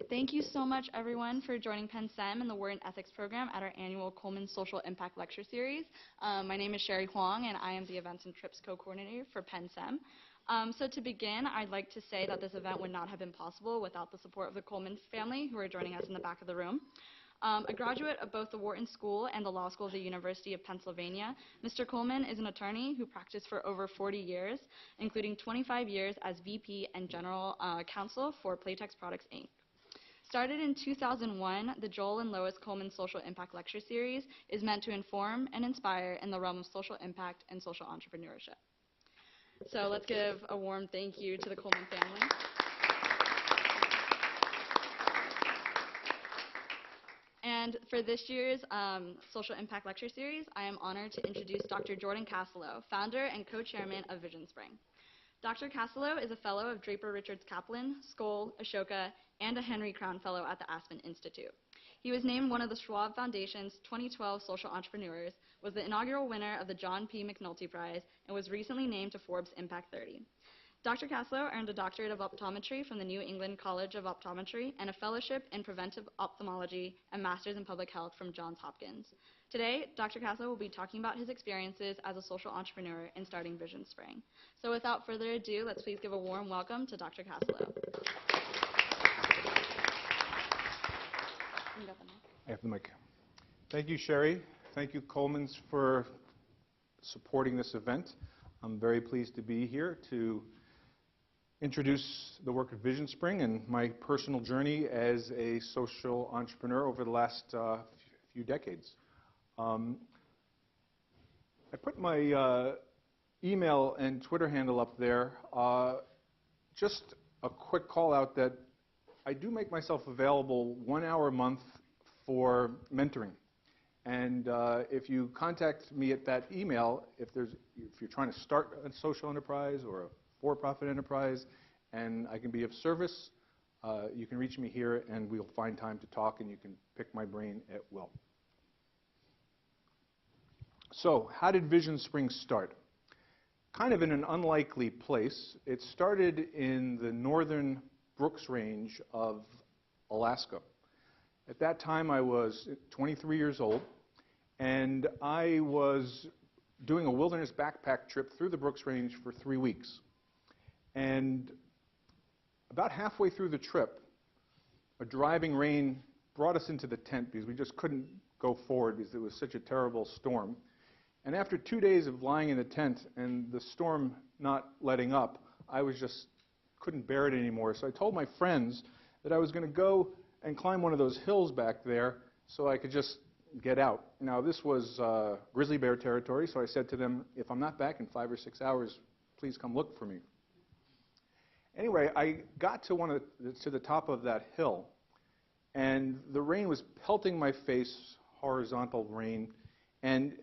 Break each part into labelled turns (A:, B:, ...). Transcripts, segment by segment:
A: Thank you so much, everyone, for joining Penn STEM and the Word and Ethics program at our annual Coleman Social Impact Lecture Series. My name is Sherry Huang, and I am the Events and Trips Co-Coordinator for Penn STEM. So to begin, I'd like to say that this event would not have been possible without the support of the Coleman family, who are joining us in the back of the room. A graduate of both the Wharton School and the Law School of the University of Pennsylvania, Mr. Coleman is an attorney who practiced for over 40 years, including 25 years as VP and General Counsel for Playtex Products, Inc. Started in 2001, the Joel and Lois Coleman Social Impact Lecture Series is meant to inform and inspire in the realm of social impact and social entrepreneurship. So let's give a warm thank you to the Coleman family. And for this year's Social Impact Lecture Series, I am honored to introduce Dr. Jordan Kassalow, founder and co-chairman of VisionSpring. Dr. Kassalow is a fellow of Draper Richards Kaplan, Skoll, Ashoka, and a Henry Crown Fellow at the Aspen Institute. He was named one of the Schwab Foundation's 2012 Social Entrepreneurs, was the inaugural winner of the John P. McNulty Prize, and was recently named to Forbes Impact 30. Dr. Kassalow earned a doctorate of optometry from the New England College of Optometry and a fellowship in preventive ophthalmology and master's in public health from Johns Hopkins. Today, Dr. Kassalow will be talking about his experiences as a social entrepreneur in starting VisionSpring. So without further ado, let's please give a warm welcome to Dr. Kassalow. You got the mic.
B: I have the mic. Thank you, Sherry. Thank you, Colemans, for supporting this event. I'm very pleased to be here to introduce the work of VisionSpring and my personal journey as a social entrepreneur over the last few decades. I put my email and Twitter handle up there. Just a quick call out that I do make myself available 1 hour a month for mentoring. And if you contact me at that email, if you're trying to start a social enterprise or a for-profit enterprise, and I can be of service, you can reach me here, and we'll find time to talk, and you can pick my brain at will. So, how did VisionSpring start? Kind of in an unlikely place. It started in the northern Brooks Range of Alaska. At that time, I was 23 years old, and I was doing a wilderness backpack trip through the Brooks Range for 3 weeks. And about halfway through the trip, a driving rain brought us into the tent because we just couldn't go forward because it was such a terrible storm. And after 2 days of lying in the tent and the storm not letting up, I couldn't bear it anymore. So I told my friends that I was going to go and climb one of those hills back there so I could just get out. Now, this was grizzly bear territory, so I said to them, if I'm not back in 5 or 6 hours, please come look for me. Anyway, I got to the top of that hill, and the rain was pelting my face, horizontal rain, and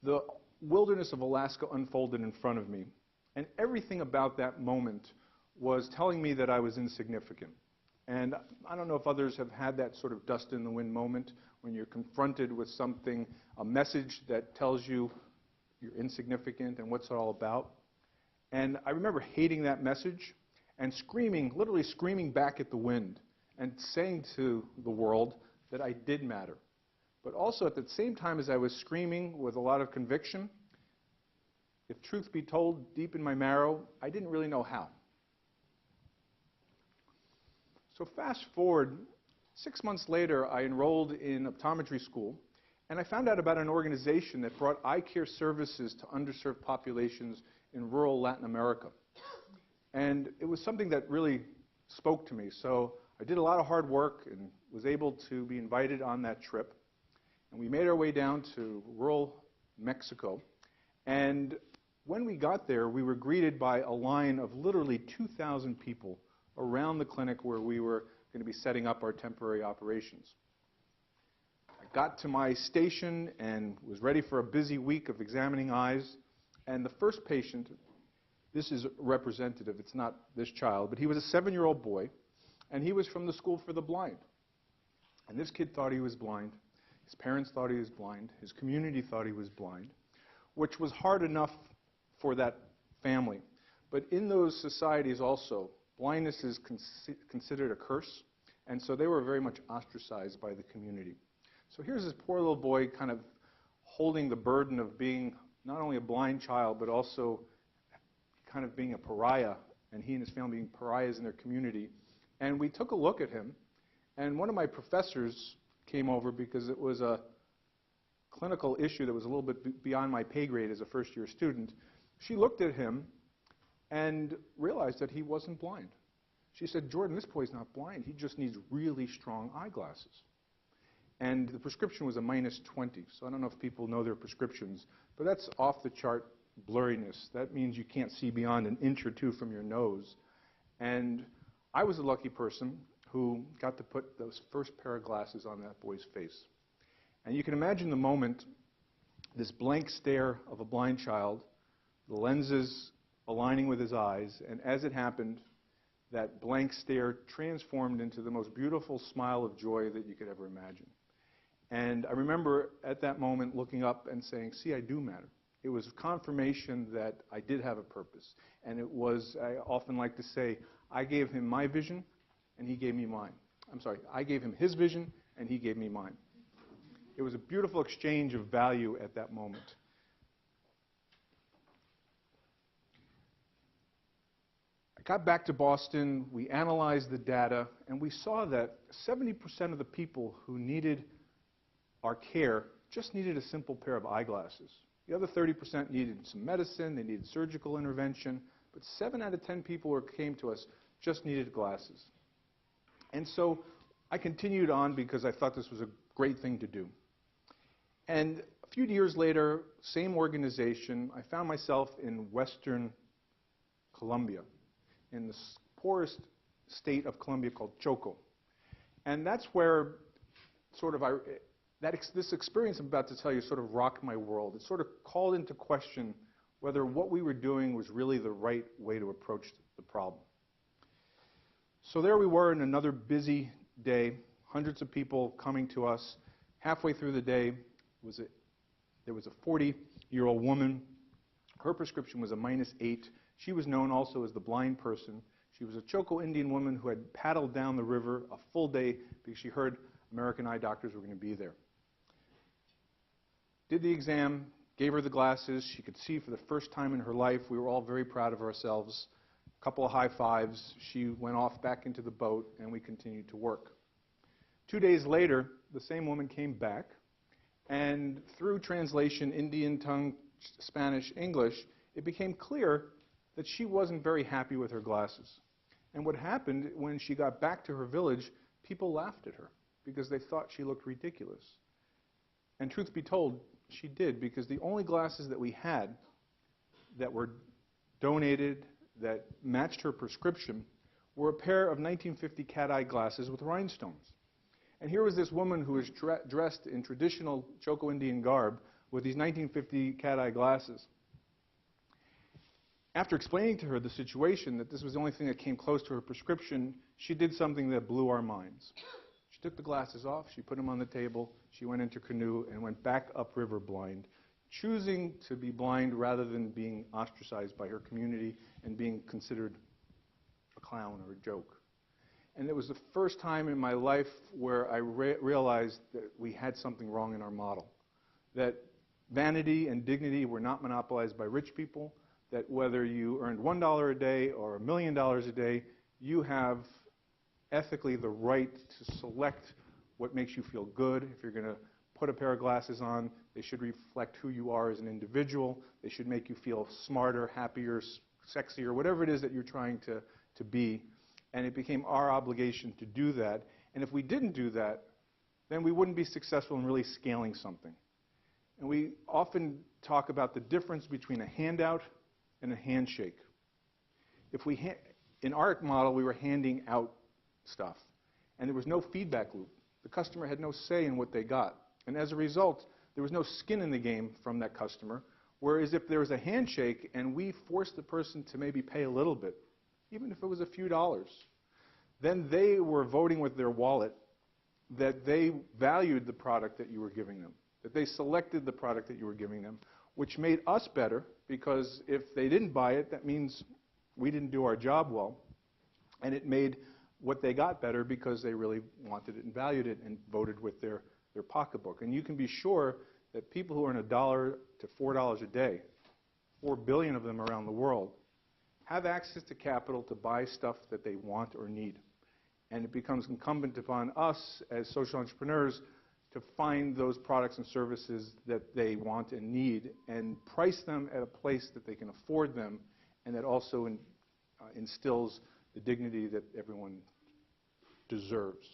B: the wilderness of Alaska unfolded in front of me. And everything about that moment was telling me that I was insignificant. And I don't know if others have had that sort of dust in the wind moment when you're confronted with something, a message that tells you you're insignificant and what's it all about. And I remember hating that message and screaming, literally screaming back at the wind and saying to the world that I did matter. But also at the same time as I was screaming with a lot of conviction, if truth be told, deep in my marrow, I didn't really know how. So fast forward, 6 months later, I enrolled in optometry school, and I found out about an organization that brought eye care services to underserved populations in rural Latin America. And it was something that really spoke to me. So I did a lot of hard work and was able to be invited on that trip. And we made our way down to rural Mexico. And when we got there, we were greeted by a line of literally 2,000 people around the clinic where we were going to be setting up our temporary operations. I got to my station and was ready for a busy week of examining eyes. And the first patient, this is representative, it's not this child, but he was a 7-year-old boy, and he was from the School for the Blind. And this kid thought he was blind. His parents thought he was blind. His community thought he was blind, which was hard enough for that family. But in those societies also, blindness is considered a curse. And so they were very much ostracized by the community. So here's this poor little boy kind of holding the burden of being not only a blind child, but also kind of being a pariah, and he and his family being pariahs in their community. And we took a look at him, and one of my professors came over because it was a clinical issue that was a little bit beyond my pay grade as a first-year student. She looked at him and realized that he wasn't blind. She said, "Jordan, this boy's not blind. He just needs really strong eyeglasses." And the prescription was a -20. So I don't know if people know their prescriptions, but that's off-the-chart blurriness. That means you can't see beyond an inch or two from your nose. And I was a lucky person who got to put those first pair of glasses on that boy's face. And you can imagine the moment, this blank stare of a blind child, the lenses aligning with his eyes, and as it happened, that blank stare transformed into the most beautiful smile of joy that you could ever imagine. And I remember at that moment looking up and saying, "See, I do matter." It was confirmation that I did have a purpose. And it was, I often like to say, I gave him my vision, and he gave me mine. I'm sorry, I gave him his vision, and he gave me mine. It was a beautiful exchange of value at that moment. I got back to Boston, we analyzed the data, and we saw that 70% of the people who needed our care just needed a simple pair of eyeglasses. The other 30% needed some medicine, they needed surgical intervention, but 7 out of 10 people who came to us just needed glasses. And so I continued on because I thought this was a great thing to do. And a few years later, same organization, I found myself in Western Colombia, in the poorest state of Colombia called Choco. And that's where sort of this experience I'm about to tell you sort of rocked my world. It sort of called into question whether what we were doing was really the right way to approach the problem. So there we were in another busy day, hundreds of people coming to us. Halfway through the day, there was a 40-year-old woman. Her prescription was a -8. She was known also as the blind person. She was a Choco Indian woman who had paddled down the river a full day because she heard American eye doctors were going to be there. Did the exam, gave her the glasses. She could see for the first time in her life. We were all very proud of ourselves. A couple of high fives. She went off back into the boat, and we continued to work. 2 days later, the same woman came back, and through translation, Indian tongue, Spanish, English, it became clear that she wasn't very happy with her glasses. And what happened when she got back to her village, people laughed at her because they thought she looked ridiculous. And truth be told, she did, because the only glasses that we had that were donated, that matched her prescription, were a pair of 1950 cat-eye glasses with rhinestones. And here was this woman who was dressed in traditional Choco Indian garb with these 1950 cat-eye glasses. After explaining to her the situation, that this was the only thing that came close to her prescription, she did something that blew our minds. She took the glasses off, she put them on the table, she went into her canoe and went back upriver blind, choosing to be blind rather than being ostracized by her community and being considered a clown or a joke. And it was the first time in my life where I realized that we had something wrong in our model, that vanity and dignity were not monopolized by rich people, that whether you earned $1 a day or $1 million a day, you have ethically the right to select what makes you feel good. If you're going to put a pair of glasses on, they should reflect who you are as an individual. They should make you feel smarter, happier, sexier, whatever it is that you're trying to be. And it became our obligation to do that. And if we didn't do that, then we wouldn't be successful in really scaling something. And we often talk about the difference between a handout and a handshake. In our model, we were handing out stuff, and there was no feedback loop. The customer had no say in what they got. And as a result, there was no skin in the game from that customer, whereas if there was a handshake and we forced the person to maybe pay a little bit, even if it was a few dollars, then they were voting with their wallet that they valued the product that you were giving them, that they selected the product that you were giving them, which made us better, because if they didn't buy it, that means we didn't do our job well. And it made what they got better because they really wanted it and valued it and voted with their pocketbook. And you can be sure that people who earn $1 to $4 a day, 4 billion of them around the world, have access to capital to buy stuff that they want or need. And it becomes incumbent upon us as social entrepreneurs to find those products and services that they want and need and price them at a place that they can afford them and that also instills the dignity that everyone deserves.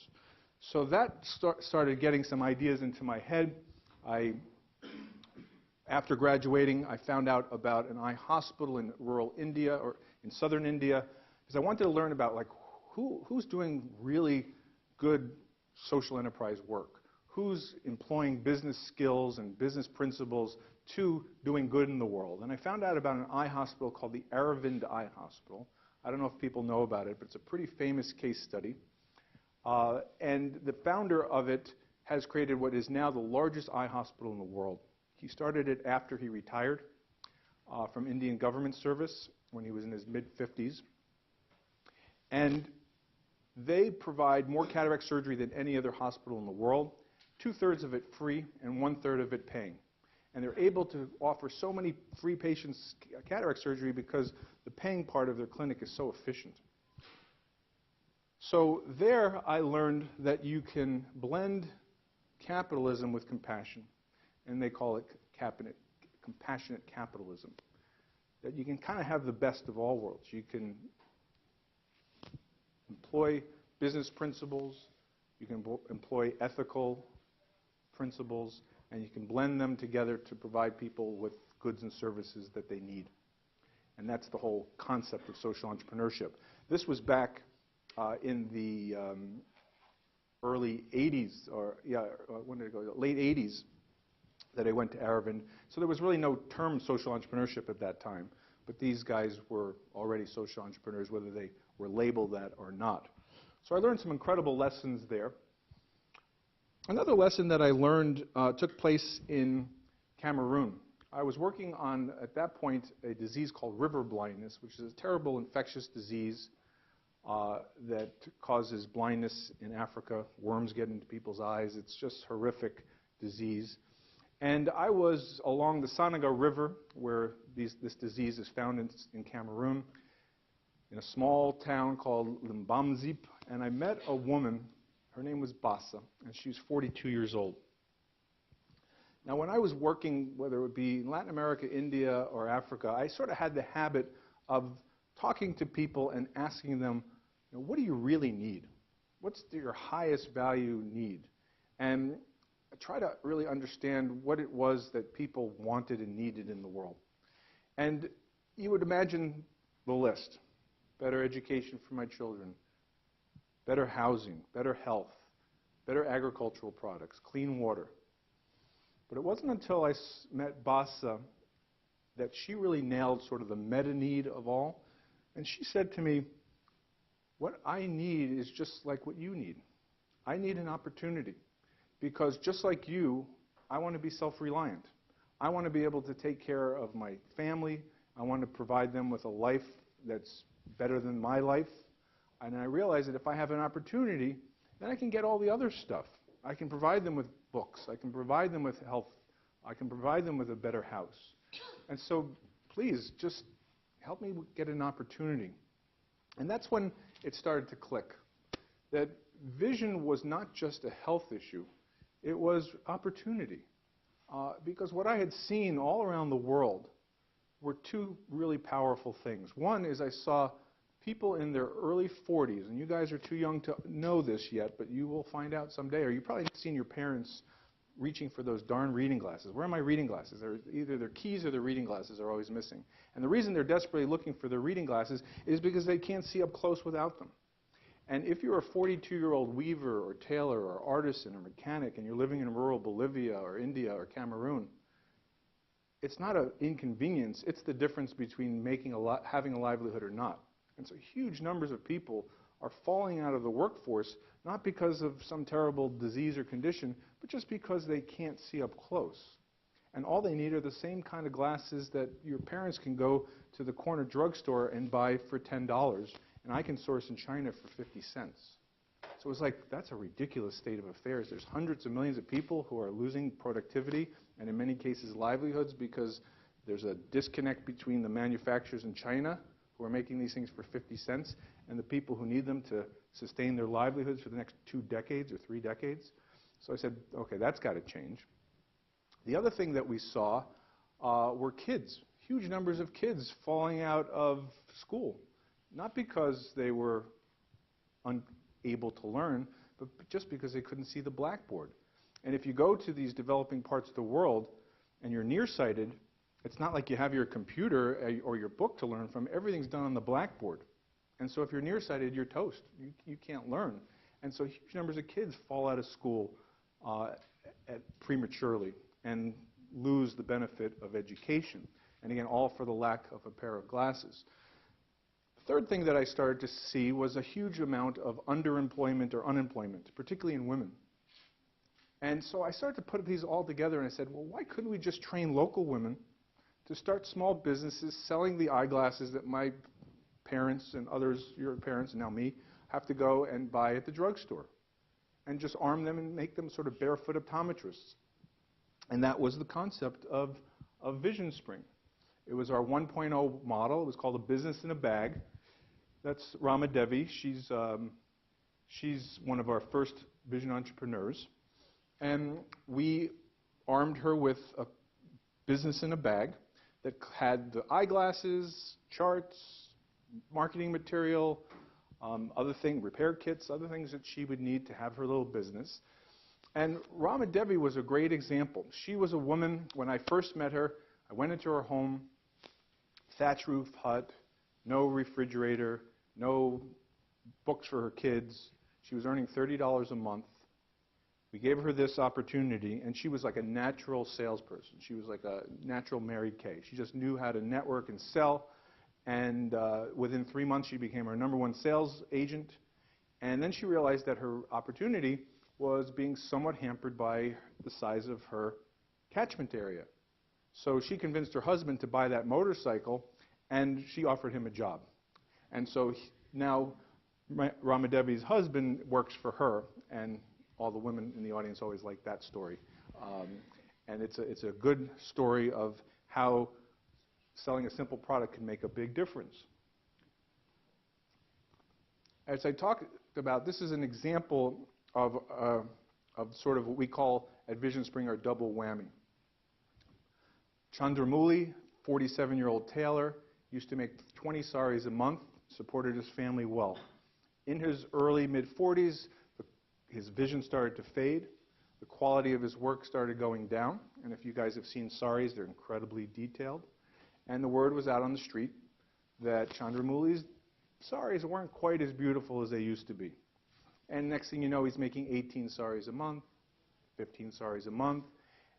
B: So that started getting some ideas into my head. After graduating, I found out about an eye hospital in rural India or in southern India because I wanted to learn about who's doing really good social enterprise work. Who's employing business skills and business principles to doing good in the world. And I found out about an eye hospital called the Aravind Eye Hospital. I don't know if people know about it, but it's a pretty famous case study. And the founder of it has created what is now the largest eye hospital in the world. He started it after he retired from Indian government service when he was in his mid-50s. And they provide more cataract surgery than any other hospital in the world. 2/3 of it free and 1/3 of it paying. And they're able to offer so many free patients cataract surgery because the paying part of their clinic is so efficient. So there I learned that you can blend capitalism with compassion. And they call it compassionate capitalism. That you can kind of have the best of all worlds. You can employ business principles, you can employ ethical principles, and you can blend them together to provide people with goods and services that they need. And that's the whole concept of social entrepreneurship. This was back in the early 80s, when did it go? Late 80s that I went to Aravind. So there was really no term social entrepreneurship at that time. But these guys were already social entrepreneurs, whether they were labeled that or not. So I learned some incredible lessons there. Another lesson that I learned took place in Cameroon. I was working on, at that point, a disease called river blindness, which is a terrible infectious disease that causes blindness in Africa. Worms get into people's eyes. It's just horrific disease. And I was along the Sanaga River, where this disease is found in Cameroon, in a small town called Limbamzip, and I met a woman. Her name was Bassa, and she was 42 years old. Now, when I was working, whether it would be in Latin America, India, or Africa, I sort of had the habit of talking to people and asking them, what do you really need? What's your highest value need? And I try to really understand what it was that people wanted and needed in the world. And you would imagine the list. Better education for my children, better housing, better health, better agricultural products, clean water. But it wasn't until I met Bassa that she really nailed sort of the meta need of all. And she said to me, what I need is just like what you need. I need an opportunity. Because just like you, I want to be self-reliant. I want to be able to take care of my family. I want to provide them with a life that's better than my life. And I realize that if I have an opportunity, then I can get all the other stuff. I can provide them with books. I can provide them with health. I can provide them with a better house. And so please, just help me get an opportunity. And that's when it started to click. That vision was not just a health issue. It was opportunity. Because what I had seen all around the world were two really powerful things. One is I saw people in their early 40s, and you guys are too young to know this yet, but you will find out someday, or you've probably seen your parents reaching for those darn reading glasses. Where are my reading glasses? Either their keys or their reading glasses are always missing. And the reason they're desperately looking for their reading glasses is because they can't see up close without them. And if you're a 42-year-old weaver or tailor or artisan or mechanic and you're living in rural Bolivia or India or Cameroon, it's not an inconvenience. It's the difference between having a livelihood or not. And so huge numbers of people are falling out of the workforce, not because of some terrible disease or condition, but just because they can't see up close. And all they need are the same kind of glasses that your parents can go to the corner drugstore and buy for $10. and I can source in China for 50 cents. So it was like, that's a ridiculous state of affairs. There's hundreds of millions of people who are losing productivity and in many cases livelihoods because there's a disconnect between the manufacturers in China who are making these things for 50 cents and the people who need them to sustain their livelihoods for the next 2 decades or 3 decades. So I said, okay, that's got to change. The other thing that we saw were kids, huge numbers of kids falling out of school, not because they were unable to learn, but just because they couldn't see the blackboard. And if you go to these developing parts of the world and you're nearsighted, it's not like you have your computer or your book to learn from. Everything's done on the blackboard. And so if you're nearsighted, you're toast. You can't learn. And so huge numbers of kids fall out of school prematurely and lose the benefit of education. And again, all for the lack of a pair of glasses. The third thing that I started to see was a huge amount of underemployment or unemployment, particularly in women. And so I started to put these all together and I said, well, why couldn't we just train local women to start small businesses selling the eyeglasses that my parents and others, your parents and now me, have to go and buy at the drugstore, and just arm them and make them sort of barefoot optometrists. And that was the concept of VisionSpring. It was our 1.0 model. It was called a business in a bag. That's Rama Devi. She's one of our first vision entrepreneurs. And we armed her with a business in a bag that had the eyeglasses, charts, marketing material, other things, repair kits, other things that she would need to have her little business. And Rama Devi was a great example. She was a woman, when I first met her, I went into her home, thatch roof hut, no refrigerator, no books for her kids. She was earning $30 a month. We gave her this opportunity, and she was like a natural salesperson. She was like a natural Mary Kay. She just knew how to network and sell, and within 3 months she became our #1 sales agent. And then she realized that her opportunity was being somewhat hampered by the size of her catchment area. So she convinced her husband to buy that motorcycle, and she offered him a job. And so now Rama Devi's husband works for her, and all the women in the audience always like that story. And it's a good story of how selling a simple product can make a big difference. As I talked about, this is an example of sort of what we call at VisionSpring our double whammy. Chandramuli, 47-year-old tailor, used to make 20 saris a month, supported his family well. In his early mid-40s, his vision started to fade. The quality of his work started going down. And if you guys have seen saris, they're incredibly detailed. And the word was out on the street that Chandramuli's saris weren't quite as beautiful as they used to be. And next thing you know, he's making 18 saris a month, 15 saris a month.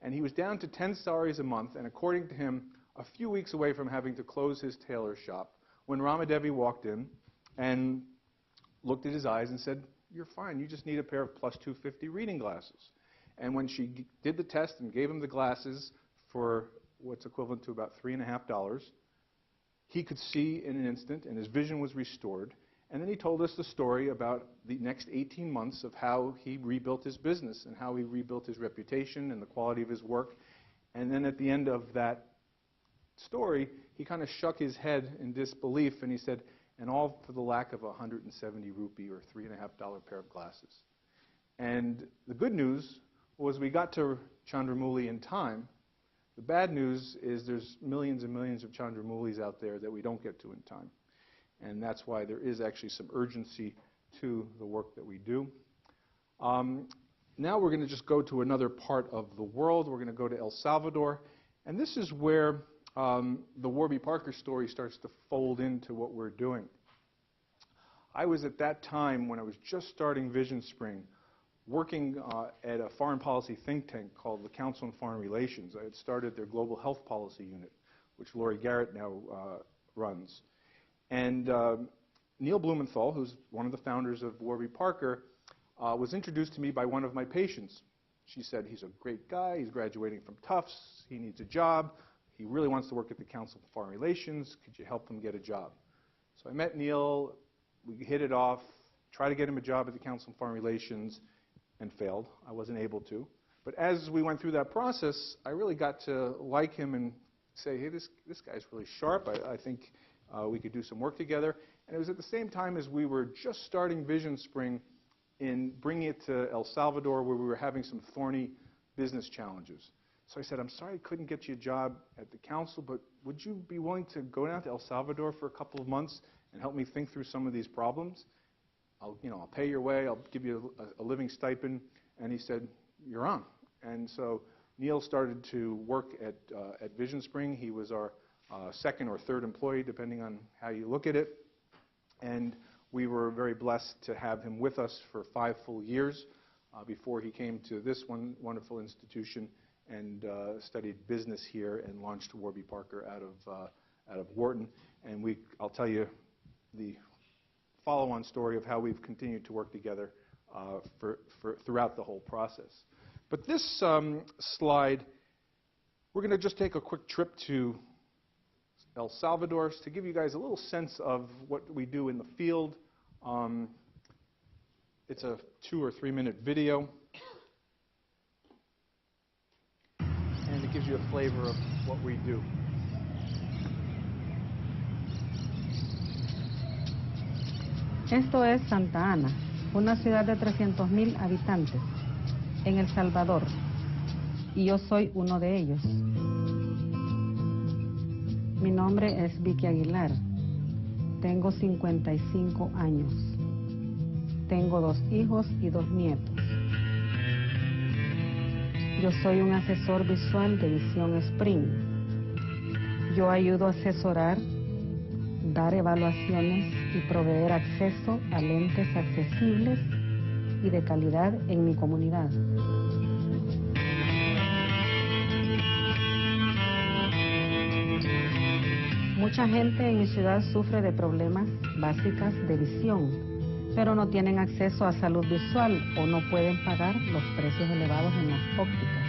B: And he was down to 10 saris a month, and according to him, a few weeks away from having to close his tailor shop, when Rama Devi walked in and looked at his eyes and said, "You're fine, you just need a pair of plus 250 reading glasses." And when she did the test and gave him the glasses for what's equivalent to about $3.50, he could see in an instant, and his vision was restored. And then he told us the story about the next 18 months of how he rebuilt his business and how he rebuilt his reputation and the quality of his work. And then at the end of that story, he kind of shook his head in disbelief and he said, "And all for the lack of 170 rupee or $3.50 pair of glasses." And the good news was we got to Chandramuli in time. The bad news is there's millions and millions of Chandramulis out there that we don't get to in time. And that's why there is actually some urgency to the work that we do. Now we're going to just go to another part of the world. We're going to go to El Salvador. And this is where the Warby Parker story starts to fold into what we're doing. I was at that time, when I was just starting VisionSpring, working at a foreign policy think tank called the Council on Foreign Relations. I had started their global health policy unit, which Laurie Garrett now runs. And Neil Blumenthal, who's one of the founders of Warby Parker, was introduced to me by one of my patients. She said, "He's a great guy, he's graduating from Tufts, he needs a job, he really wants to work at the Council on Foreign Relations, could you help him get a job?" So I met Neil, We hit it off, tried to get him a job at the Council on Foreign Relations, and failed. I wasn't able to. But as we went through that process, I really got to like him and say, hey, this guy's really sharp. I think we could do some work together. And it was at the same time as we were just starting VisionSpring in bringing it to El Salvador, where we were having some thorny business challenges. So I said, I'm sorry I couldn't get you a job at the council, but would you be willing to go down to El Salvador for a couple of months and help me think through some of these problems? I'll pay your way, I'll give you a living stipend. And he said, you're on. And so Neil started to work at VisionSpring. He was our second or third employee, depending on how you look at it. And we were very blessed to have him with us for 5 full years before he came to this wonderful institution and studied business here and launched Warby Parker out of Wharton. And I'll tell you the follow-on story of how we've continued to work together throughout the whole process. But this slide, we're going to just take a quick trip to El Salvador to give you guys a little sense of what we do in the field. It's a 2 or 3 minute video. And it gives you a flavor of what we do.
C: Esto es Santa Ana, una ciudad de 300,000 habitantes, en El Salvador, y yo soy uno de ellos. Mi nombre es Vicky Aguilar, tengo 55 años, tengo 2 hijos y 2 nietos. Yo soy un asesor visual de VisionSpring. Yo ayudo a asesorar, dar evaluaciones y proveer acceso a lentes accesibles y de calidad en mi comunidad. Mucha gente en mi ciudad sufre de problemas básicos de visión, pero no tienen acceso a salud visual o no pueden pagar los precios elevados en las ópticas.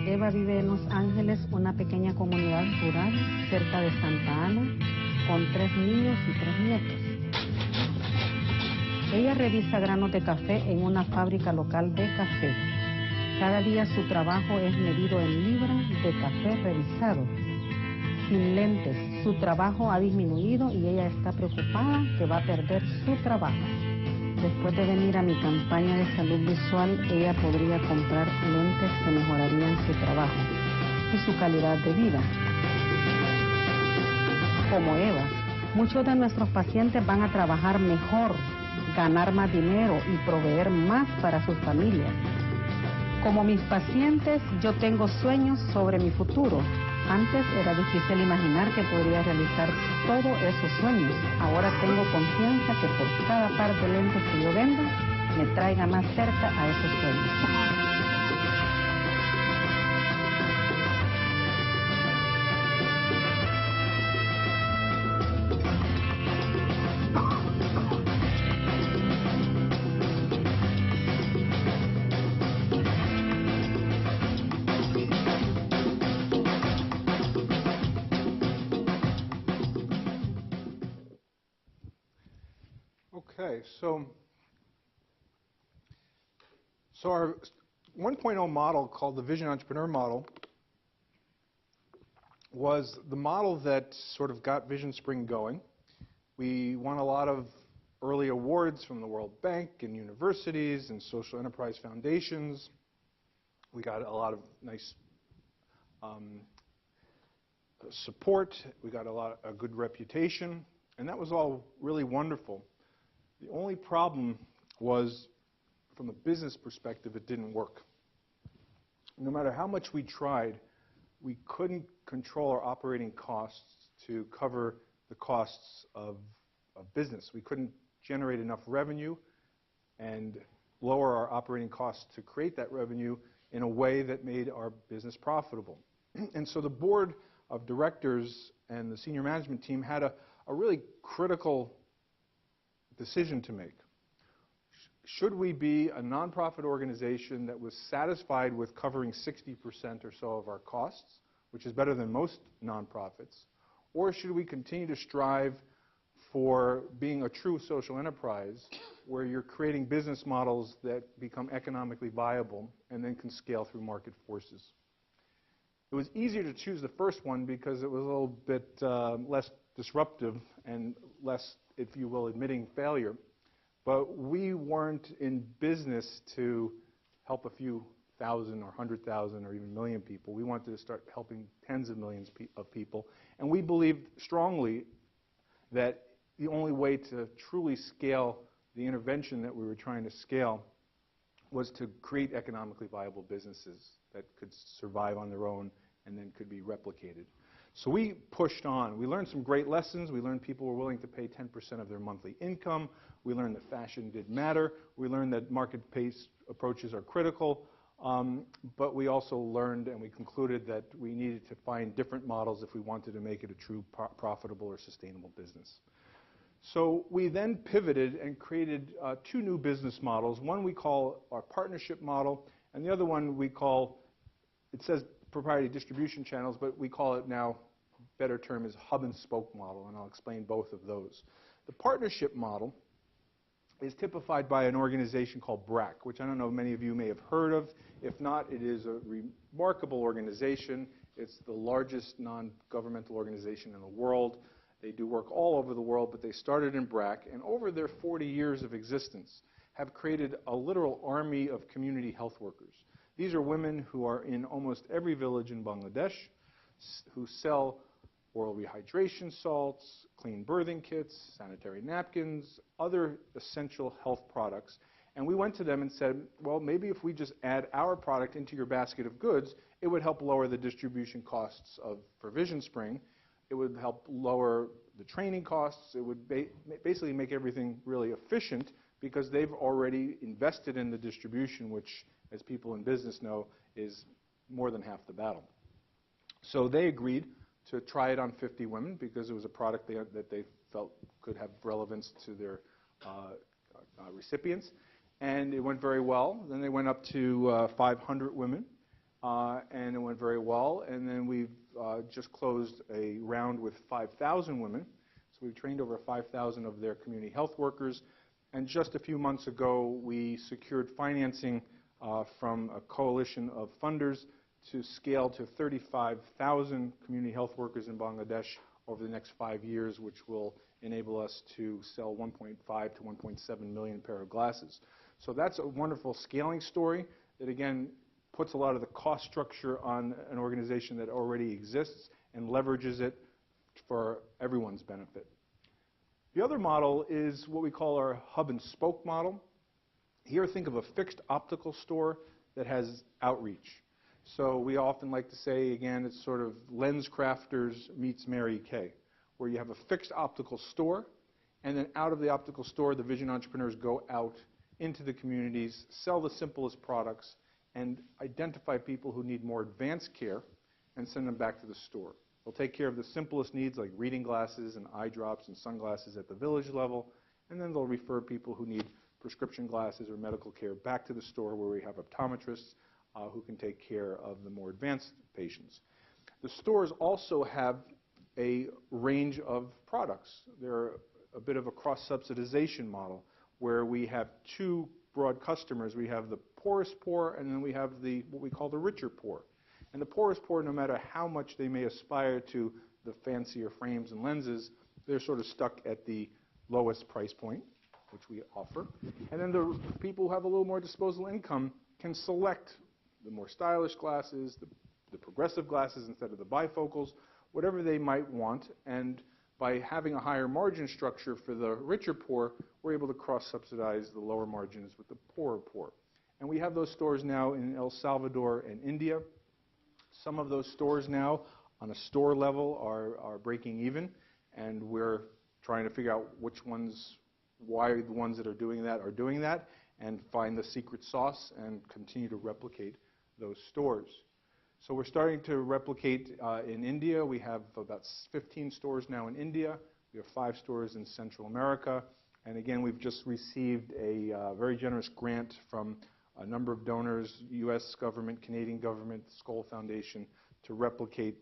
C: Eva vive en Los Ángeles, una pequeña comunidad rural cerca de Santa Ana, con 3 niños y 3 nietos. Ella revisa granos de café en una fábrica local de café. Cada día su trabajo es medido en libras de café revisado. Sin lentes, su trabajo ha disminuido y ella está preocupada que va a perder su trabajo. Después de venir a mi campaña de salud visual, ella podría comprar lentes que mejorarían su trabajo y su calidad de vida. Como Eva, muchos de nuestros pacientes van a trabajar mejor, ganar más dinero y proveer más para sus familias. Como mis pacientes, yo tengo sueños sobre mi futuro. Antes era difícil imaginar que podría realizar todos esos sueños. Ahora tengo confianza que por cada par de lentes que yo venda, me traiga más cerca a esos sueños.
B: Okay, so our 1.0 model, called the Vision Entrepreneur model, was the model that sort of got VisionSpring going. We won a lot of early awards from the World Bank and universities and social enterprise foundations. We got a lot of nice support. We got a good reputation, and that was all really wonderful. The only problem was, from a business perspective, it didn't work. No matter how much we tried, we couldn't control our operating costs to cover the costs of business. We couldn't generate enough revenue and lower our operating costs to create that revenue in a way that made our business profitable. And so the board of directors and the senior management team had a really critical decision to make. Should we be a nonprofit organization that was satisfied with covering 60% or so of our costs, which is better than most nonprofits, Or should we continue to strive for being a true social enterprise where you're creating business models that become economically viable and then can scale through market forces? It was easier to choose the first one because it was a little bit less disruptive and less, if you will, admitting failure. But we weren't in business to help a few thousand or 100,000 or even a million people. We wanted to start helping tens of millions of people. And we believed strongly that the only way to truly scale the intervention that we were trying to scale was to create economically viable businesses that could survive on their own and then could be replicated. So we pushed on. We learned some great lessons. We learned people were willing to pay 10% of their monthly income. We learned that fashion did matter. We learned that market-based approaches are critical. But we also learned and we concluded that we needed to find different models if we wanted to make it a true profitable or sustainable business. So we then pivoted and created two new business models. One we call our partnership model, and the other one we call, it says proprietary distribution channels, but we call it now, better term is hub and spoke model, and I'll explain both of those. The partnership model is typified by an organization called BRAC, which I don't know many of you may have heard of. If not, it is a remarkable organization. It's the largest non-governmental organization in the world. They do work all over the world, but they started in BRAC, and over their 40 years of existence have created a literal army of community health workers. These are women who are in almost every village in Bangladesh, who sell oral rehydration salts, clean birthing kits, sanitary napkins, other essential health products. And we went to them and said, well, maybe if we just add our product into your basket of goods, it would help lower the distribution costs for VisionSpring. It would help lower the training costs. It would basically make everything really efficient because they've already invested in the distribution, which, as people in business know, is more than half the battle. So they agreed to try it on 50 women because it was a product that they felt could have relevance to their recipients. And it went very well. Then they went up to 500 women, and it went very well. And then we've just closed a round with 5,000 women. So we've trained over 5,000 of their community health workers. And just a few months ago, we secured financing from a coalition of funders to scale to 35,000 community health workers in Bangladesh over the next 5 years, which will enable us to sell 1.5 to 1.7 million pair of glasses. So that's a wonderful scaling story that, again, puts a lot of the cost structure on an organization that already exists and leverages it for everyone's benefit. The other model is what we call our hub and spoke model. Here, think of a fixed optical store that has outreach. So we often like to say, again, it's sort of Lens Crafters meets Mary Kay, where you have a fixed optical store, and then out of the optical store, the vision entrepreneurs go out into the communities, sell the simplest products, and identify people who need more advanced care and send them back to the store. They'll take care of the simplest needs like reading glasses and eye drops and sunglasses at the village level, and then they'll refer people who need prescription glasses or medical care back to the store where we have optometrists who can take care of the more advanced patients. The stores also have a range of products. They're a bit of a cross-subsidization model where we have two broad customers. We have the poorest poor, and then we have what we call the richer poor. And the poorest poor, no matter how much they may aspire to the fancier frames and lenses, they're sort of stuck at the lowest price point, which we offer. And then the people who have a little more disposable income can select the more stylish glasses, the progressive glasses instead of the bifocals, whatever they might want. And by having a higher margin structure for the richer poor, we're able to cross-subsidize the lower margins with the poorer poor. And we have those stores now in El Salvador and India. Some of those stores now, on a store level, are breaking even, and we're trying to figure out which ones, why the ones that are doing that, and find the secret sauce and continue to replicate those stores. So we're starting to replicate in India. We have about 15 stores now in India. We have 5 stores in Central America. And again, we've just received a very generous grant from a number of donors, U.S. government, Canadian government, Skoll Foundation, to replicate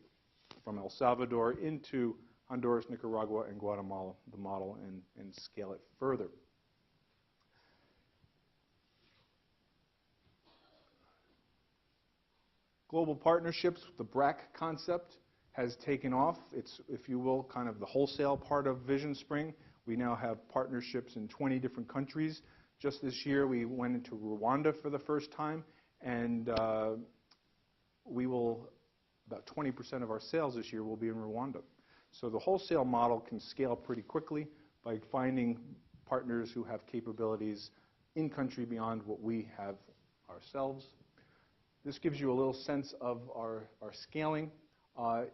B: from El Salvador into Honduras, Nicaragua, and Guatemala, the model, and scale it further. Global partnerships, the BRAC concept has taken off. It's, if you will, kind of the wholesale part of VisionSpring. We now have partnerships in 20 different countries. Just this year, we went into Rwanda for the first time, and we will, about 20% of our sales this year will be in Rwanda. So the wholesale model can scale pretty quickly by finding partners who have capabilities in country beyond what we have ourselves. This gives you a little sense of our scaling.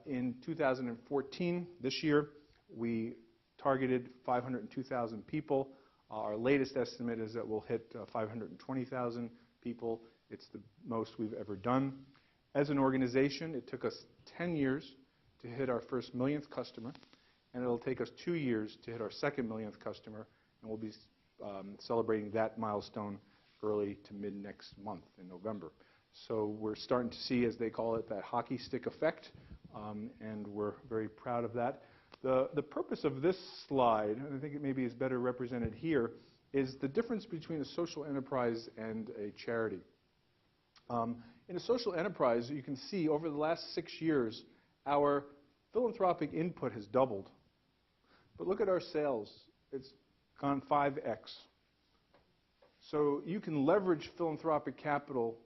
B: In 2014, this year, we targeted 502,000 people. Our latest estimate is that we'll hit 520,000 people. It's the most we've ever done. As an organization, it took us 10 years to hit our first millionth customer, and it'll take us 2 years to hit our second millionth customer, and we'll be celebrating that milestone early to mid next month in November. So we're starting to see, as they call it, that hockey stick effect, and we're very proud of that. The purpose of this slide, and I think it maybe is better represented here, is the difference between a social enterprise and a charity. In a social enterprise, you can see over the last 6 years, our philanthropic input has doubled. But look at our sales. It's gone 5x. So you can leverage philanthropic capital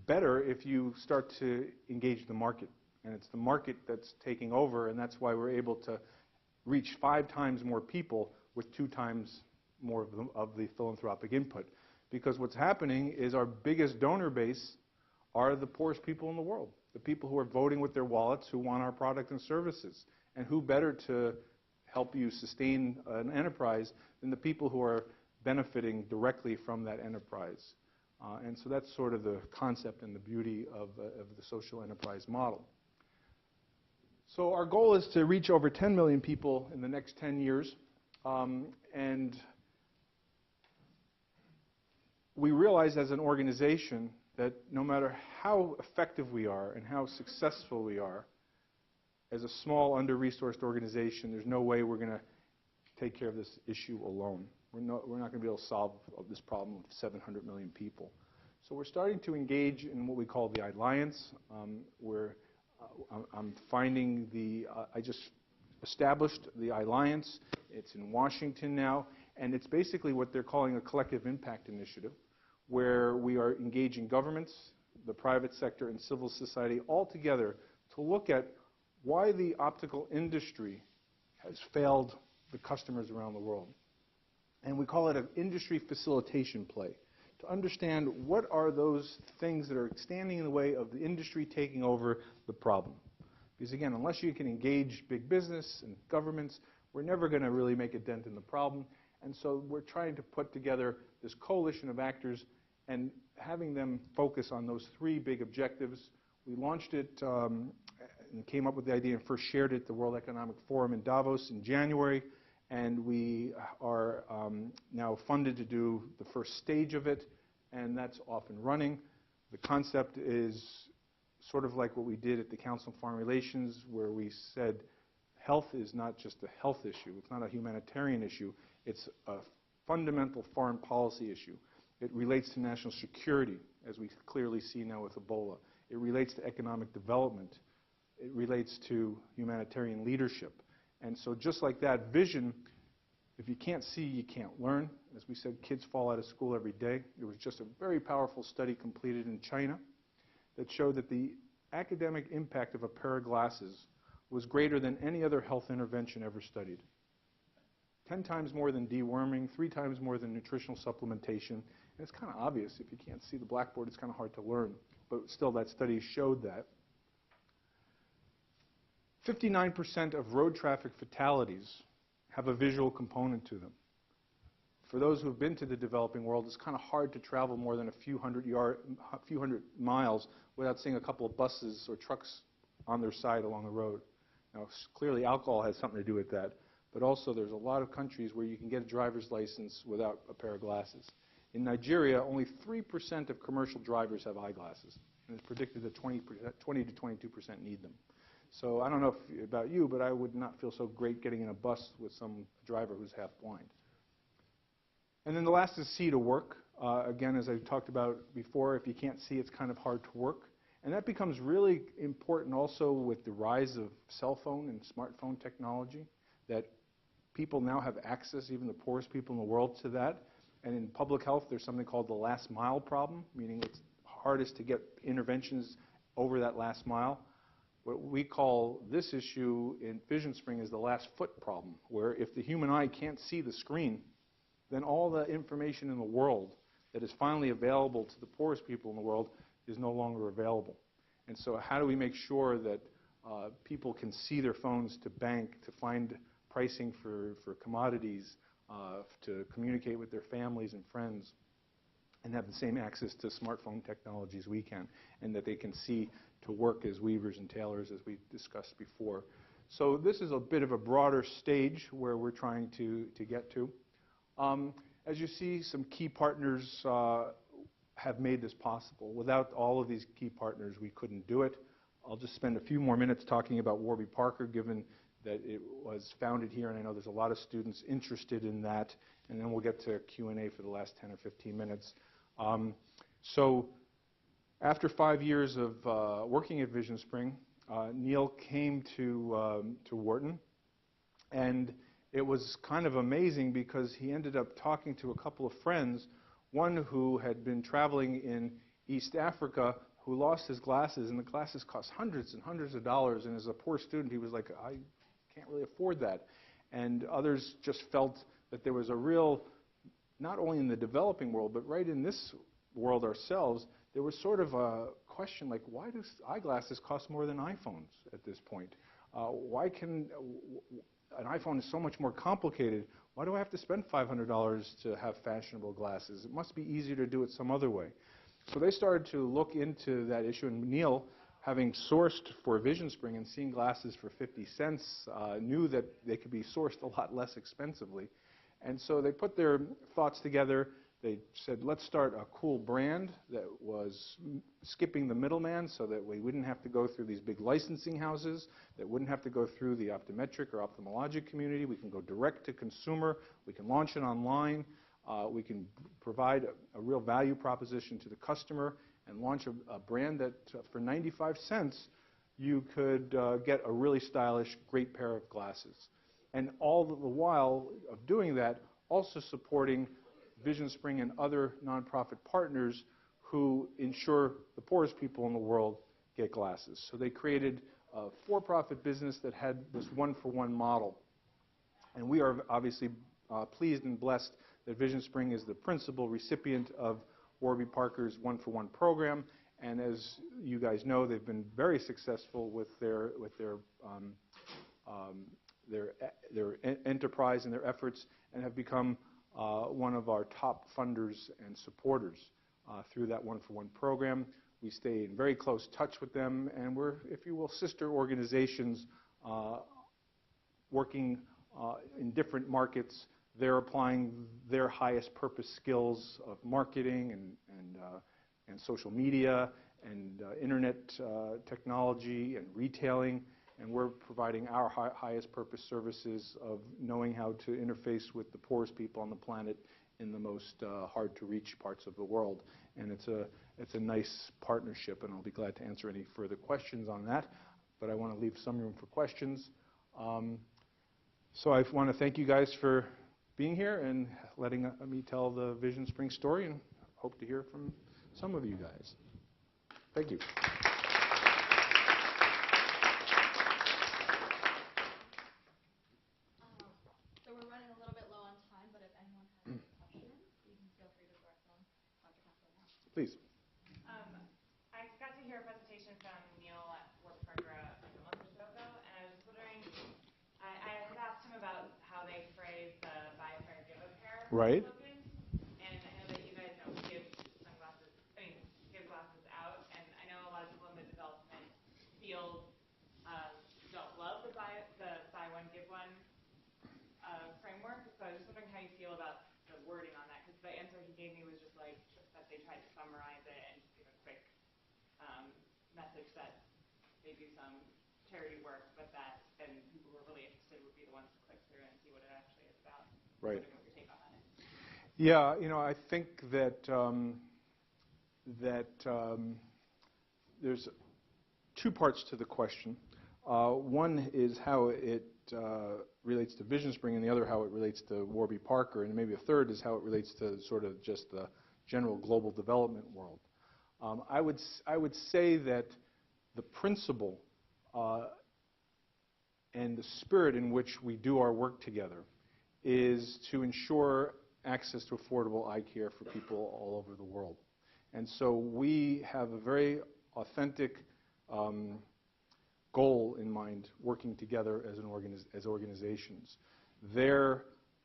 B: better if you start to engage the market. And it's the market that's taking over, and that's why we're able to reach 5 times more people with 2 times more of the philanthropic input. Because what's happening is our biggest donor base are the poorest people in the world, the people who are voting with their wallets, who want our product and services. And who better to help you sustain an enterprise than the people who are benefiting directly from that enterprise. And so that's sort of the concept and the beauty of the social enterprise model. So our goal is to reach over 10 million people in the next 10 years. And we realize as an organization that no matter how effective we are and how successful we are, as a small, under-resourced organization, there's no way we're going to take care of this issue alone. We're not going to be able to solve this problem with 700 million people. So we're starting to engage in what we call the Alliance. I'm finding I just established the Alliance. It's in Washington now, and it's basically what they're calling a collective impact initiative, where we are engaging governments, the private sector, and civil society all together to look at why the optical industry has failed the customers around the world. And we call it an industry facilitation play, to understand what are those things that are standing in the way of the industry taking over the problem. Because again, unless you can engage big business and governments, we're never going to really make a dent in the problem. And so we're trying to put together this coalition of actors and having them focus on those 3 big objectives. We launched it and came up with the idea and first shared it at the World Economic Forum in Davos in January. And we are now funded to do the first stage of it, and that's off and running. The concept is sort of like what we did at the Council on Foreign Relations, where we said health is not just a health issue. It's not a humanitarian issue. It's a fundamental foreign policy issue. It relates to national security, as we clearly see now with Ebola. It relates to economic development. It relates to humanitarian leadership. And so just like that, vision, if you can't see, you can't learn. As we said, kids fall out of school every day. There was just a very powerful study completed in China that showed that the academic impact of a pair of glasses was greater than any other health intervention ever studied. 10 times more than deworming, 3 times more than nutritional supplementation. And it's kind of obvious. If you can't see the blackboard, it's kind of hard to learn. But still, that study showed that. 59% of road traffic fatalities have a visual component to them. For those who have been to the developing world, it's kind of hard to travel more than a few hundred miles without seeing a couple of buses or trucks on their side along the road. Now, clearly alcohol has something to do with that, but also there's a lot of countries where you can get a driver's license without a pair of glasses. In Nigeria, only 3% of commercial drivers have eyeglasses, and it's predicted that 20 to 22% need them. So I don't know about you, but I would not feel so great getting in a bus with some driver who's half blind. And then the last is see to work. Again, as I talked about before, if you can't see, it's kind of hard to work. And that becomes really important also with the rise of cell phone and smartphone technology, that people now have access, even the poorest people in the world, to that. And in public health, there's something called the last mile problem, meaning it's hardest to get interventions over that last mile. What we call this issue in VisionSpring is the last foot problem, where if the human eye can't see the screen, then all the information in the world that is finally available to the poorest people in the world is no longer available. And so how do we make sure that people can see their phones to bank, to find pricing for commodities, to communicate with their families and friends, and have the same access to smartphone technology as we can, and that they can see to work as weavers and tailors, as we discussed before. So this is a bit of a broader stage where we're trying to get to. As you see, some key partners have made this possible. Without all of these key partners, we couldn't do it. I'll just spend a few more minutes talking about Warby Parker, given that it was founded here, and I know there's a lot of students interested in that, and then we'll get to Q&A for the last 10 or 15 minutes. So after 5 years of working at VisionSpring, Neil came to Wharton, and it was kind of amazing because he ended up talking to a couple of friends, one who had been traveling in East Africa, who lost his glasses, and the glasses cost hundreds and hundreds of dollars, and as a poor student, he was like, I can't really afford that. And others just felt that there was a real, not only in the developing world, but right in this world ourselves, there was sort of a question like, why do eyeglasses cost more than iPhones at this point? Why can an iPhone is so much more complicated? Why do I have to spend $500 to have fashionable glasses? It must be easier to do it some other way. So they started to look into that issue, and Neil, having sourced for VisionSpring and seeing glasses for 50 cents, knew that they could be sourced a lot less expensively. And so they put their thoughts together. They said, let's start a cool brand that was skipping the middleman so that we wouldn't have to go through these big licensing houses, that wouldn't have to go through the optometric or ophthalmologic community. We can go direct to consumer. We can launch it online. We can provide a real value proposition to the customer and launch a brand that for 95 cents you could get a really stylish, great pair of glasses. And all the while of doing that, also supporting VisionSpring and other nonprofit partners who ensure the poorest people in the world get glasses. So they created a for-profit business that had this one-for-one model. And we are obviously pleased and blessed that VisionSpring is the principal recipient of Warby Parker's one-for-one program. And as you guys know, they've been very successful with their enterprise and their efforts, and have become one of our top funders and supporters through that one-for-one program. We stay in very close touch with them, and we're, if you will, sister organizations working in different markets. They're applying their highest purpose skills of marketing and social media and internet technology and retailing, and we're providing our highest purpose services of knowing how to interface with the poorest people on the planet in the most hard-to-reach parts of the world. And it's a nice partnership, and I'll be glad to answer any further questions on that, but I want to leave some room for questions. So I want to thank you guys for being here and letting me tell the VisionSpring story, and hope to hear from some of you guys. Thank you.
A: So we're running a little bit low on time, but if anyone has any questions, you can feel free to direct them Dr. Kassalow now.
B: Please.
D: I got to hear a presentation from Neil at Warby Parker like a month or so ago, and I was just wondering, I had asked him about how they phrase the buy a pair, give a pair
B: Right.
D: slogan, and I know that you guys don't give sunglasses, give glasses out, and I know a lot of people in the development field don't love the buy one, give one framework, so I was just wondering how you feel about the wording on that, because the answer he gave me was just like that they tried to summarize it and just give a quick message that they do some charity work, but that then people who are really interested would be the ones to click through and see what it actually is about.
B: Right.
D: What's your take on that?
B: Yeah, I think that there's two parts to the question. One is how it relates to VisionSpring, and the other how it relates to Warby Parker, and maybe a third is how it relates to sort of just the general global development world. I would say that the principle and the spirit in which we do our work together is to ensure access to affordable eye care for people all over the world. And so we have a very authentic goal in mind working together as organizations. Their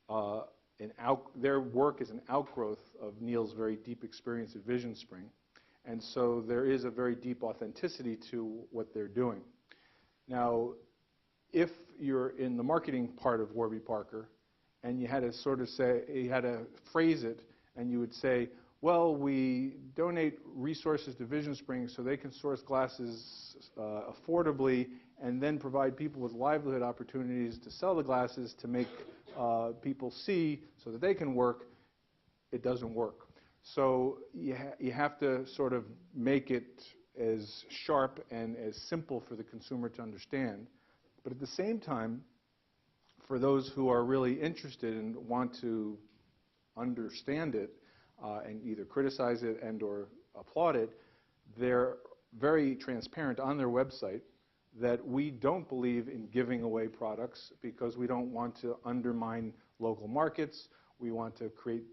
B: work is an outgrowth of Neil's very deep experience at VisionSpring. And so there is a very deep authenticity to what they're doing. Now, if you're in the marketing part of Warby Parker, and you had to sort of say, you had to phrase it, and you would say, well, we donate resources to VisionSpring so they can source glasses affordably and then provide people with livelihood opportunities to sell the glasses to make people see so that they can work, it doesn't work. So you have to sort of make it as sharp and as simple for the consumer to understand. But at the same time, for those who are really interested and want to understand it and either criticize it and or applaud it, they're very transparent on their website that we don't believe in giving away products because we don't want to undermine local markets. We want to create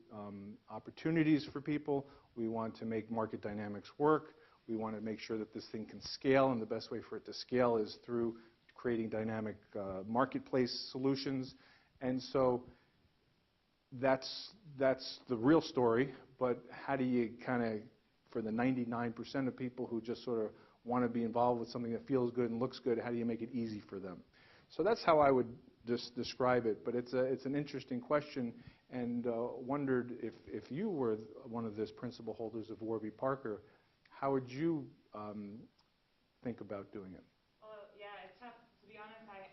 B: opportunities for people. We want to make market dynamics work. We want to make sure that this thing can scale, and the best way for it to scale is through creating dynamic marketplace solutions. And so that's the real story, but how do you kind of, for the 99% of people who just sort of want to be involved with something that feels good and looks good, how do you make it easy for them? So that's how I would just describe it, but it's an interesting question, and wondered if you were one of those principal holders of Warby Parker, how would you think about doing it?
D: Well, yeah, it's tough. To be honest, I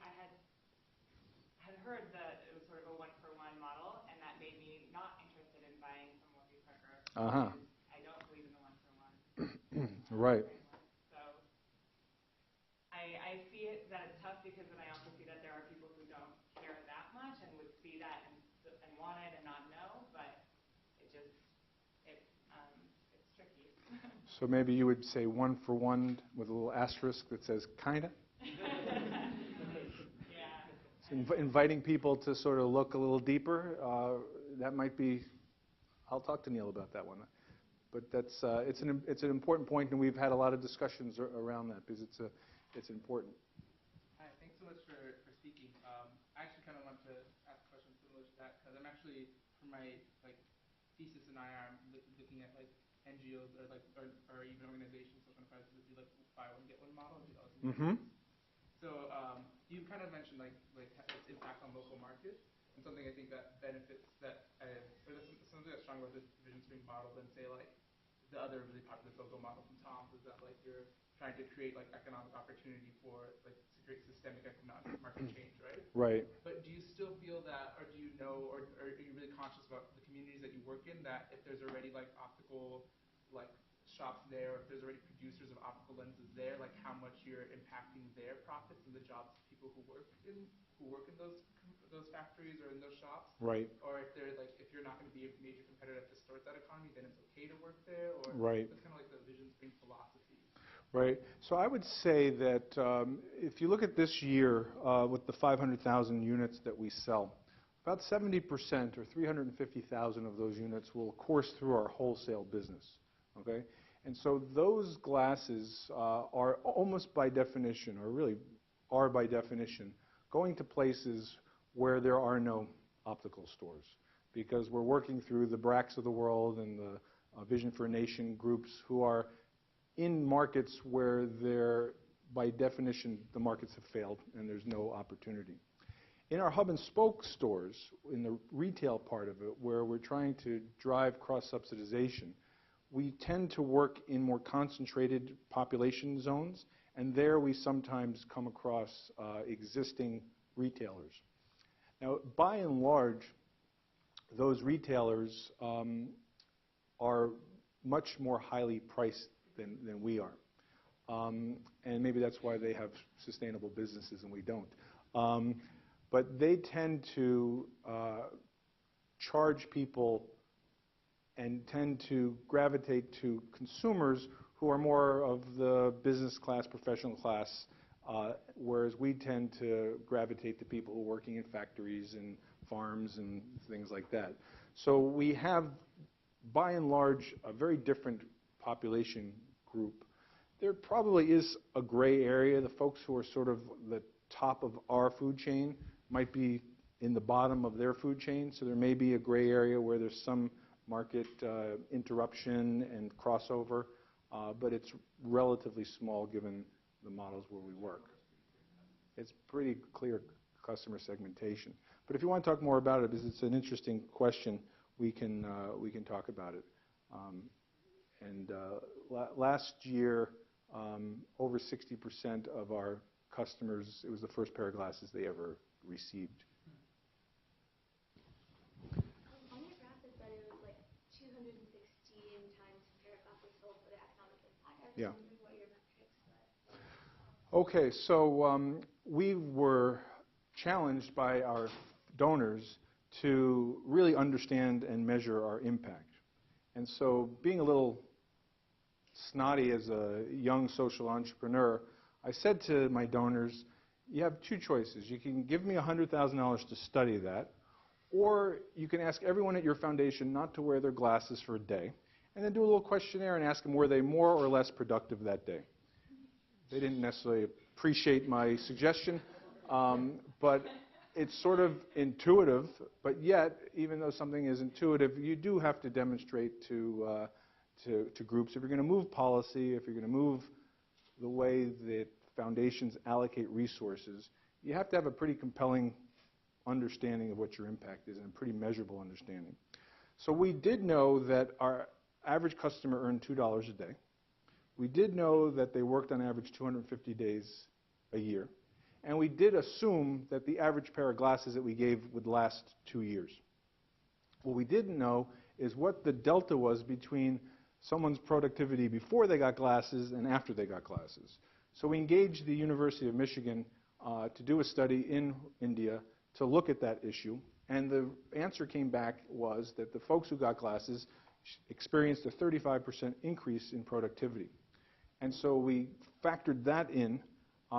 D: had heard that it was sort of a one-for-one model, and that made me not interested in buying from Warby Parker.
B: Uh-huh.
D: I don't believe in the one-for-one.
B: Right.
D: So I see it that it's tough because then I also see that there are people who don't care that much and would see that and want it and not know, but it's tricky.
B: So maybe you would say one for one with a little asterisk that says kinda?
D: Yeah.
B: So inviting people to sort of look a little deeper, that might be, I'll talk to Neil about that one. But that's, it's an important point, and we've had a lot of discussions around that because it's important.
E: Hi, thanks so much for speaking. I actually kind of want to ask a question similar to that because I'm actually, for my thesis in IR, I'm looking at NGOs or even organizations, social enterprises that do buy one get one model and do those.
B: Mm-hmm.
E: So you kind of mentioned its impact on local markets, and something I think that benefits something that's stronger with this VisionSpring model than say the other really popular local model from Tom's is that you're trying to create economic opportunity for to create systemic economic market change, right?
B: Right.
E: But do you still feel that, or do you know, or are you really conscious about the communities that you work in, that if there's already optical shops there, or if there's already producers of optical lenses there, how much you're impacting their profits and the jobs of people who work in those factories or in those shops?
B: Right.
E: Or if they're if you're not going to be a major competitor that distorts that economy, then it's okay to work there? Or
B: right.
E: It's kind of the VisionSpring philosophy.
B: Right. So I would say that if you look at this year with the 500,000 units that we sell, about 70% or 350,000 of those units will course through our wholesale business. Okay? And so those glasses are almost by definition, or really are by definition, going to places where there are no optical stores, because we're working through the BRACs of the world and the Vision for a Nation groups who are in markets where they're, by definition, the markets have failed and there's no opportunity. In our hub and spoke stores, in the retail part of it, where we're trying to drive cross-subsidization, we tend to work in more concentrated population zones, And there we sometimes come across existing retailers. Now, by and large, those retailers are much more highly priced than we are. And maybe that's why they have sustainable businesses and we don't. But they tend to charge people and tend to gravitate to consumers who are more of the business class, professional class, whereas we tend to gravitate to people who are working in factories and farms and things like that. So we have, by and large, a very different population group. There probably is a gray area. The folks who are sort of the top of our food chain might be in the bottom of their food chain, so there may be a gray area where there's some market interruption and crossover, but it's relatively small given the models where we work. It's pretty clear customer segmentation. But if you want to talk more about it, because it's an interesting question, we can talk about it. Last year, over 60% of our customers, it was the first pair of glasses they ever received.
F: On your graph, it said it was like 216 times a pair of glasses sold for the economic impact. I was
B: Yeah.
F: wondering what your metrics were.
B: Okay, so we were challenged by our donors to really understand and measure our impact. And so being a little snotty as a young social entrepreneur, I said to my donors, you have two choices. You can give me $100,000 to study that, or you can ask everyone at your foundation not to wear their glasses for a day, and then do a little questionnaire and ask them were they more or less productive that day. They didn't necessarily appreciate my suggestion, but it's sort of intuitive, but yet, even though something is intuitive, you do have to demonstrate to groups. If you're going to move policy, if you're going to move the way that foundations allocate resources, you have to have a pretty compelling understanding of what your impact is and a pretty measurable understanding. So we did know that our average customer earned $2 a day. We did know that they worked on average 250 days a year. And we did assume that the average pair of glasses that we gave would last 2 years. What we didn't know is what the delta was between someone's productivity before they got glasses and after they got glasses. So we engaged the University of Michigan to do a study in India to look at that issue. And the answer came back was that the folks who got glasses experienced a 35% increase in productivity. And so we factored that in.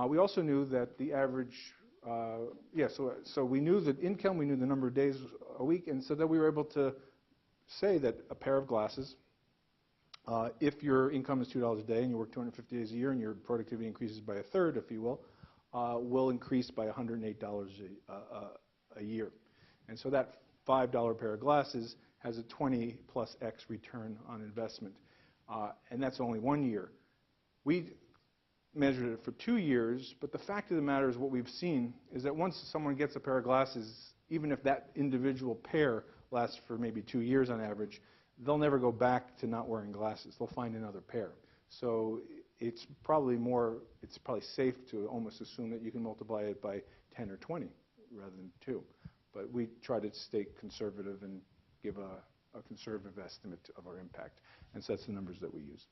B: We also knew that the average, so we knew the income, we knew the number of days a week, and so that we were able to say that a pair of glasses, if your income is $2 a day and you work 250 days a year and your productivity increases by a third, if you will increase by $108 a year. And so that $5 pair of glasses has a 20+ X return on investment, and that's only 1 year. We measured it for 2 years, but the fact of the matter is what we've seen is that once someone gets a pair of glasses, even if that individual pair lasts for maybe 2 years on average, they'll never go back to not wearing glasses. They'll find another pair. So it's probably safe to almost assume that you can multiply it by 10 or 20 rather than 2. But we try to stay conservative and give a conservative estimate of our impact. And so that's the numbers that we use.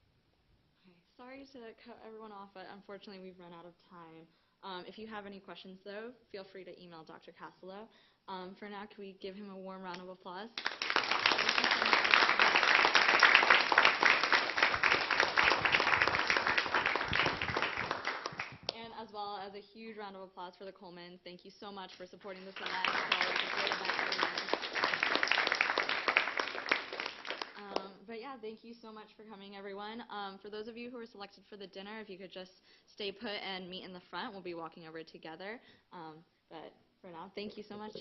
A: Sorry to cut everyone off, but unfortunately we've run out of time. If you have any questions, though, feel free to email Dr. Kassalow. For now, can we give him a warm round of applause? And as well as a huge round of applause for the Coleman. Thank you so much for supporting this event. It's always a great event every year. But yeah, thank you so much for coming, everyone. For those of you who are selected for the dinner, if you could just stay put and meet in the front, we'll be walking over together. But for now, thank you so much.